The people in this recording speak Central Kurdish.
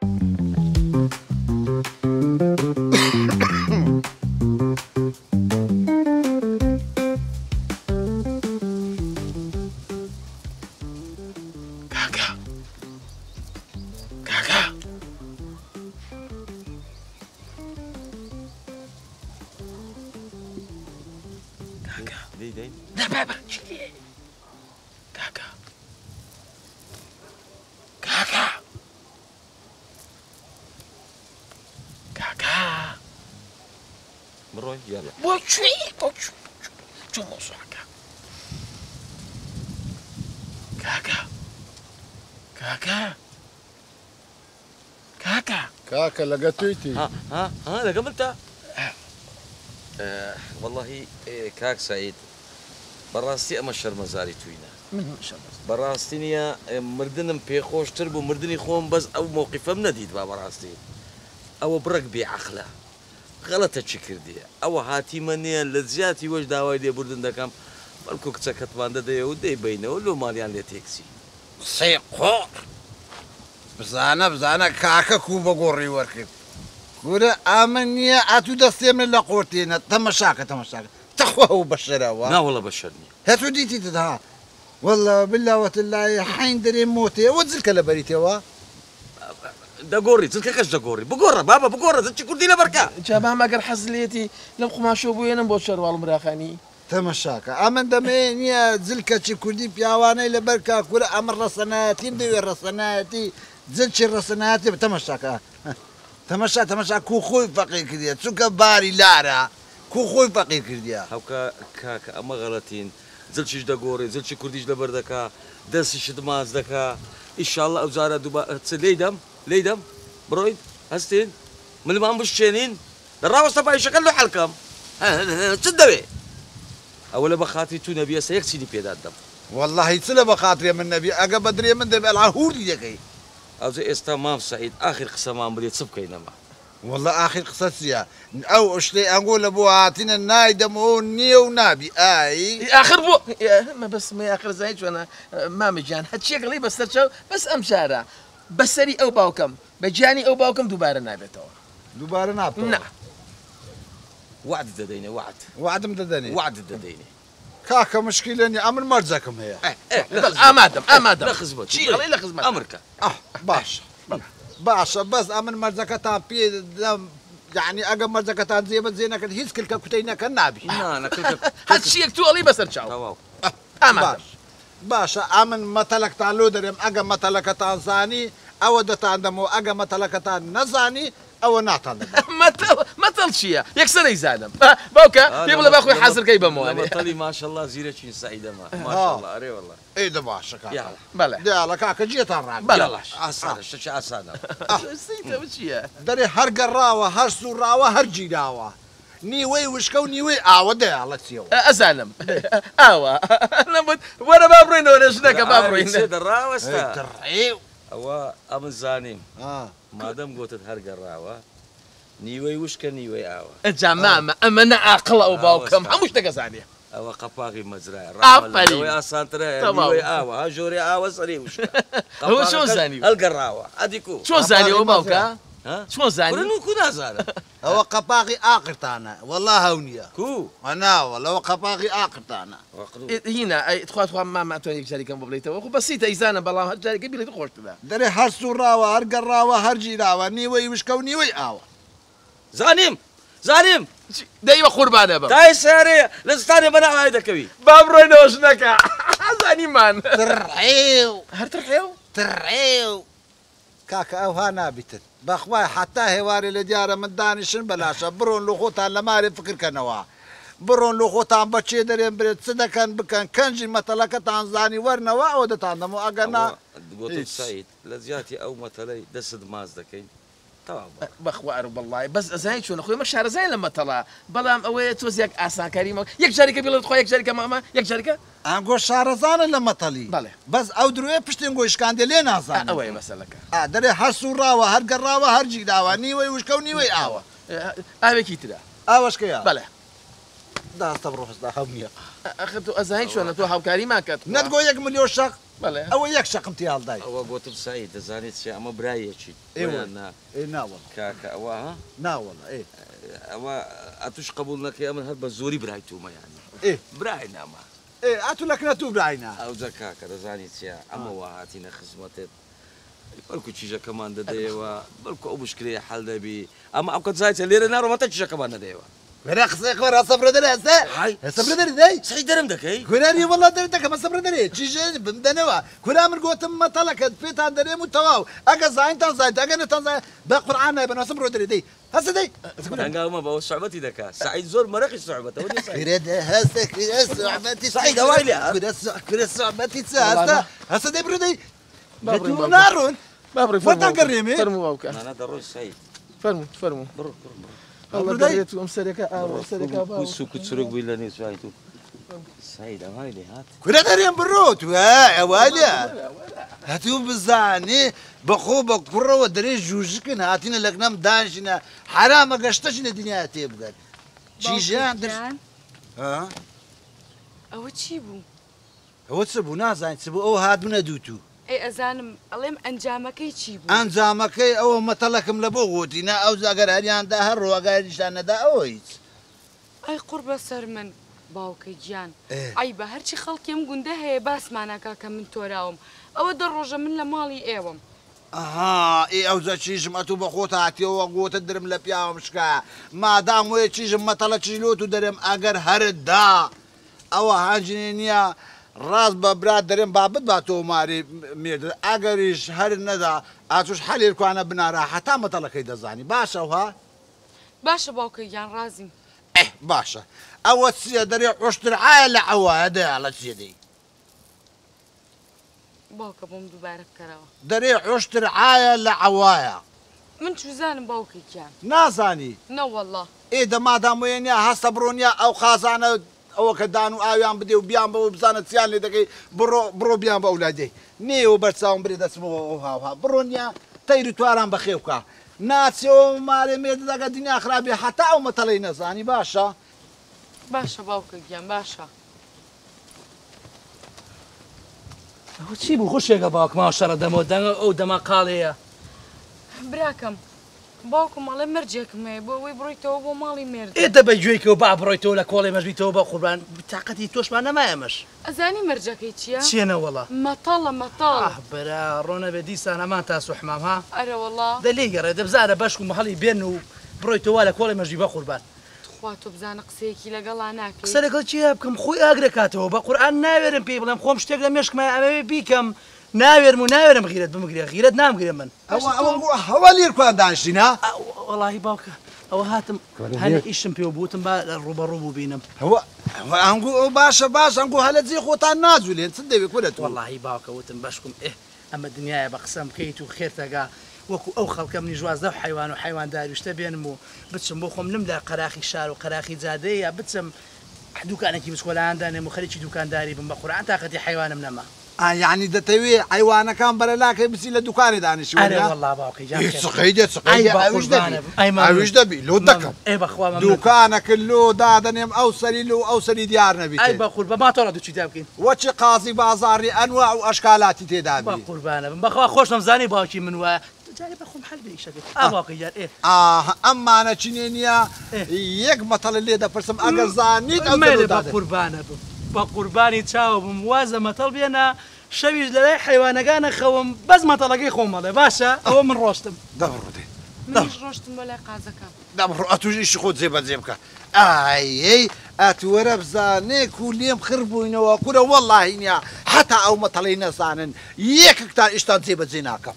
كاكا كاكا كاكا دي لا بابا كاكا كاكا كاكا بروي يلا بوشوي شو موضوعك كاكا كاكا كاكا كاكا لقيتيتي. ها لا قبلتها. والله كاك سعيد براستي امشر مزاري توينا من شاء الله براستينيا مردنم بيخوش تربو مردني خوم بس او موقفه منديد براستي او برقبي عقله غلطه تشكر دي او هاتي مني لزياتي وش داوي دي بردن دكم بلكو كتكت باندا دي ودي بينه ولو ماليان لي تاكسي سيقور بزانا كاكا كوبا قوري وركب كورا آمنية أتو دستي من لقورتينا تمشاكا تخوه بشراوا. لا والله بشرني هاتو ديتي تدها والله بالله وتالله حين دري موتي وتزلك لبريتي وا دقوري تلك كاش دقوري بقورة بابا بقورة زتشي كردينا بركة جابها ما قر حزليتي لم قماشو بوين بوشر والمراخاني تمشاكا أمن دمين يا زلكة كردي بياواني لبركة كورا أمر رسناتي ندوي الرسناتي زلشي الرسناتي تمشاكا تمشا كو خوي فقير كرديا تسوكا باري لارا كو خوي فقير كرديا هاوكا كاكا اما غلطين زلشيش دقوري زلشي كرديش لبردكا دسيش دماز دكا ان شاء الله اوزارة دوبا ليدم برويد هستين من ما مشينين الراوس تبعي شكل له حلقم تصدقي اولا بخاطري تو نبي سيكسيني بيداد دم والله يتسلى بخاطري من نبي اقا بدري من دبي العهور يا او زي استمام سعيد اخر قسم عمري تصبكي نما والله اخر قصصيا او اشتي اقول ابو هاتينا نايدم نيو نابي اي اخر بو ما بس ما اخر زايد وانا ما مجان هادشي قلي بس ترشو بس امشارة بسري او باوكم بجاني او باوكم دوباره نابتو دوباره نابتو نعم وعد دديني وعد مددني وعد دديني كاكا مشكلة اني امر مرزقكم هي امادم لا خزمت شي غلي لا خزمت امرك باشا بس امر مرزقتان بي يعني اقا مرزقتان زي ما زينك هيس كلك كتينا كنابي انا كلك هادشي يكتو غلي بس ترشو تواو امادم باشا امن متلك تان لودريم اقا متلكتان ثاني او دتان دمو اقا متلكتان نزاني او نعتان مثل شيء يكسر يزادم بوكا يقول باخوي حاصر كيف مواني طلي ما شاء الله زيرتشين سعيده ما شاء الله اري والله ايه ده باشا كاكا يلا بلا يلا كاكا جيت الرابع بلا عسانا شتش عسانا سيتا وشيا دري هر قراوة هر سوراوة هر جيداوة نيوي وشكو نيوي ده الله تسيو ازالم اوا انا وانا بابرين ولا شنك بابرين سيد الراوستا ترعيو هو ام الزانيم ما دام قلت هر قراوه نيوي وشكا نيوي اوا جماعة امنا عقل او باوكم مش تقزاني او قفاغي مزرعه عفري نيوي اسانترا نيوي اوا جوري اوا صري وش هو شو زاني القراوه اديكو شو زاني او باوكا ها شو زاني كلنا كنا زان هو قباغي آخرتانا والله هونيا كو انا والله هو قباغي آخرتانا هنا تخوات ما توني جاري كم ببليته وخو بسيطه ايزانا بالله جاري قبل تخوش ذا دري هر سوراوة هر قراوة هر جيداوة نيوي وشكو نيوي اوا زانيم دايما قربانه بابا تاي ساري لستاني بنا هيدا كبي بابرين وشنك زاني مان ترعيو هر ترحيو كاكا او ها نابتن باخواي حتى هواري لديارة من دانشن بلاشا برون لخوتان لماري فكر كنوا برون لخوتان بچي درين بريد صدقان بكن كنجي متلكتان زاني ورنوا عودتان دمو اقنا قلت سعيد لزياتي او مثلي دسد مازدكين طبعا بخوار بالله بس زين شو اخوي مش زين لما طلع بلام اوي توزيك اسان كريم يك شركه بيلا تخوي يك شركه ماما يك شركه انقول شارزان لما طلي بله بس او دروي بشتنقول اشكاندي لينا زان اوي مسلك دري هر سوراوة هر قراوة هر جيداوة نيوي وشكو نيوي اوا هاي كيتدا اواش كيا بله دا استبروح دا خمية اخذتو ازاين شو انا تو هاو كريم كات نتقول يك مليون شق بەڵێ ئەوە یەک شەقمتی هەڵدای ئەوە گوتم سعید دەزانێت چی ئەمە برایەکی ئێوە. نا ناوەڵ کاکە ئەوە ها ناوەڵ ئەوە ئەتوش قبول نەکەی ئەمن هەر بە زۆری برای تومە یانی برای نامە ئاتو لەکنە تو براینە ئەوجا کاکە دەزانی چیە ئەمە وا هاتینە خزمەتت بەڵکو چیژەکەمان دەدەیەوە بەڵکو ئەو مشکلەیە حەڵ دەبی ئەمە ئەو کەت زایچە لێرە ناڕۆمەتە چیژەکەمان دەدەیەوە وەرە قسەی خۆرا سەبرە دەرێ سەبرە دەری سعید دەرم دەکەی کورانی وڵات دەرێت دەکەمە سەبرە دەرێ چیژە بمدەنەوە کورا من گوتم مەتەڵەکەت پێتان دەرێم و تەواو ئەگە زاینتان زایت ئەگە نەتان زایت بە قورئان نایبەنەوە سەبرە دەرێ دەی هەسە دەی دەنگاومە بەەوە سوعبەتی دەکا سعید زۆر مەرەقی سوعبەتەوە كريد هسه كريد صعبتي سعيد هوايلي كريد صعبتي هسه هسه دي برودي نارون بابڕێ وەتان گەڕێمێ فەرموو باوکە نانە دەڕۆی سعید فەرموو بڕۆ ئەڵە دەرێت و ئەم سەرەکە ئاوە سەرەکە باوە سوک و چرک بووی لە نێو سوای تو سعید ئەوای لێ هات كريد هريم بروت اواليا هاتيو بزاني بخو بكره ودري جوجكن هاتينا لكنام دانشنا حرام قشتشنا دنيا تيبقى جيجان درش ها ئەوە چی بوو؟ هو تسبو نازان تسبو او هادونا دوتو ئەی ئەزانم ئەڵێم ئەنجامەکەی چی بوو؟ ئەنجامەکەی ئەوە مەتەڵەکم لە بۆ گوتینا ئەو زاگەر هەریاندا هەر ڕۆگاریشان نەدا ئەوە هیچ ئەی قوڕ بەسەر من باوکەی گیان ئەی بە هەرچی خەڵکیم گوندە هەیە باسمانەکە کە من تۆراوم ئەوە دە ڕۆژە من لە ماڵی ئێوەم ئەها ئێ ئەوزە چیژم ئەتوو بە خۆت هاتیەوە گوتە درم لە پیاوم شکا مادام وێ چیژم مەتەڵە چیلۆت و دەرێم ئەگەر هەردا ئەوە هەنجنێ نییە ڕاست بە برات دەرێن بابت با تۆ ماری مێردە ئەگەریش هەر نەدا ئاتوش حەلێرکوانە بنارە هەتا مەتەڵەکەی دەزانی باشەوە باشە باوکەی گیان ڕازیم باشە ئەوە چیە دەرێ عشترعایە لە ئەوە هەدەیە لە چێدەی باوکە بۆم دووبارە بکەرەوە دەرێ عشترعایە لە ئەوایە من چوزانم باوکەی گیان نازانی نەوەڵڵا ئێ دەمادام وێنیا هەستە بڕۆنیا ئەو خازانە ئەوە کە دان و ئاویان بدێ و بیان بەوە بزانە چیان لێ دەکەی بڕۆ بیان بە ئەولادەی نێوە بەرچاوم برێ دەچمەوە ئەو هاوها بڕۆنیا تەیری تواران بەخێو بکە ناچێەوە مارێ مێردەدەگە دنیا خراپێ هەتا ئەو مەتەڵەی نەزانی باشە باشە باوکە گیان باشە ئەوە چی بوو خوشێکە باوکماوە شەڕە دەمەوە دەنگە ئەو دەما قاڵەیە براکەم باوکم ماڵێ مەرجێکم هەیە بۆ ئەوەی بڕۆیتەوە بۆ ماڵی مێرد ئێدە بە گوێیکەوە با بڕۆیتەوە لە کۆڵی مەژبیتەوە بە قوربان تاقەتی تۆشمان نەمایەمەش ئەزانی مەرجەکەی چییە؟ چیەنە وەڵا مەتەڵە مەتەڵ برا ڕۆنە بێ دیسان ئەمان تا سوحمام ها ئەرە وەڵا دەلێ گەڕێ دەبزارە بەشک و مەهەڵی بێن و بڕۆیتەوە لە کۆڵی مەژبی بە قوربان خوا تۆ بزانە قسەیەکی لەگەڵا ناکەی قسە لەگەڵ چیە بکەم خۆی ئاگرەکاتەوە بە قورئان ناوێرم پێی بڵێم خۆم شتێک لە مێشکمە ئەمەوێ بیکەم ناوێرم و ناوێرم غیرەت بمگرێ غیرەت نامگرێ من ئەوە هەوا لێرکوان دانیشتینا وەڵاهی باوکە ئەوە هاتم هەنێ ئیشم پێ بوتم با ڕوبەڕوو ببینم ئەنگو ئەو باشە باش ئەنگو هەلە جێ خۆتان ناجولێن چ دەوێت کورێت وەڵاهی باوکەوتم بەشکم ئەمە دنیاە بە قسەم بکەیت و خێرتەگا وەکو ئەو خەڵکە منی ژوازدە و حیوان و حیوانداریشتە بێنم و بچم بۆ خۆم نم لە قەراخی شار و قەراخی جادەیە بچم دوکانێکی بچکۆلەیاندانێم و خەریکی دوکانداری بم بە قورئان تاقەتی حیوانم نەما یعنی دەتەوێت حیوانەکان بەرە لاکەی بچی لە دوکانی دانیشت وەڵا باوکەی جان ئەویش دەبی لۆ دەکەم ئێ بەخوا دوکانەکە لۆ دادەنێم ئەو سەری لۆ ئەو سەری دیار نەبی ئەی بە قوربە ما تۆڕە دووچی دا بکەین وەچی قازی بازاڕی ئەنواع و ئەشکالاتی تێدا بە قوربانە بم بەخوا خۆشم زانی باوکی من وایە جارێ بەخۆم حەل بێشەکەی باوکەی جار ئەمانە چینێ نییە یەک مەتەڵە لێ دەپرسم ئەگەر زانیت ئەمێ بە قوربانە بم بە قوربانی چاوە بم وازە مەتەڵ بێنە شەویش لەلای حیوانەکانە خەوم بەس مەتەڵەکەی خۆمەڵێ باشە ئەوە من ڕۆشتم دەبڕۆدێ منیش ڕۆشتم بۆ لای قازەکان دەبڕۆ ئەتوژیشی خۆت جێبەجێ بکە ئای ئەتوەرە بزانێک و لێم خڕ بووینەوە کورە وەڵاهی نییە حتا ئەو مەتەڵەی نەزانن یەکێکتان ئیشتان جێبەجێ ناکەم